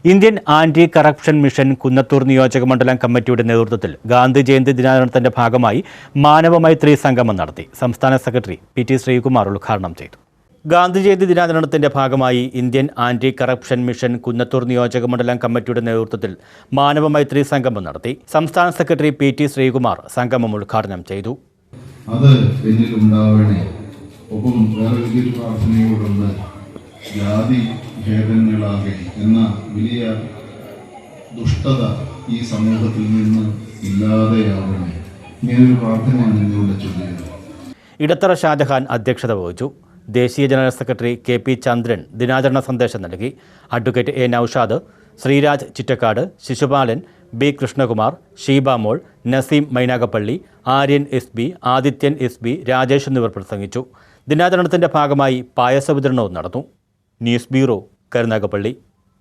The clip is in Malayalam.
Indian anti corruption mission Kunnathur നിയോജക മണ്ഡലം കമ്മിറ്റിയുടെ നേതൃത്വത്തിൽ ഗാന്ധി ജയന്തി ദിനാചരണത്തിന്റെ ഭാഗമായി മാനവമൈത്രി സംഗമം നടത്തി. സംസ്ഥാന സെക്രട്ടറി പി.ടി. ശ്രീകുമാർ ഉദ്ഘാടനം ചെയ്തു. ഗാന്ധി ജയന്തി ദിനാചരണത്തിന്റെ ഭാഗമായി Indian anti corruption mission Kunnathur നിയോജക മണ്ഡലം കമ്മിറ്റിയുടെ നേതൃത്വത്തിൽ മാനവമൈത്രി സംഗമം നടത്തി. സംസ്ഥാന സെക്രട്ടറി പി.ടി. ശ്രീകുമാർ സംഗമം ഉദ്ഘാടനം ചെയ്തു. ജാതി ഭേദങ്ങളാകെ എന്ന വലിയ ദുഷ്ടത ഈ സമൂഹത്തിൽ നിന്ന് ഇല്ലാതെയാവണേ. ഇങ്ങനൊരു പ്രാർത്ഥനയാണ് ഇതിലൂടെ ചൊല്ലിയത്. ഇടത്തറ ഷാജഹാൻ അധ്യക്ഷത വഹിച്ചു. ദേശീയ ജനറൽ സെക്രട്ടറി കെ.പി. ചന്ദ്രൻ ദിനാചരണ സന്ദേശം നൽകി. അഡ്വക്കേറ്റ് എ. നൌഷാദ്, ശ്രീരാജ് ചിറ്റക്കാട്, ശിശുപാലൻ, ബി. കൃഷ്ണകുമാർ, ഷീബാമോൾ, നസീം മൈനാഗപ്പള്ളി, ആര്യൻ എസ്.ബി., ആദിത്യൻ എസ്.ബി., രാജേഷ് എന്നിവർ പ്രസംഗിച്ചു. ദിനാചരണത്തിന്റെ ഭാഗമായി പായസ വിതരണവും നടന്നു. News bureau, Karunagappally.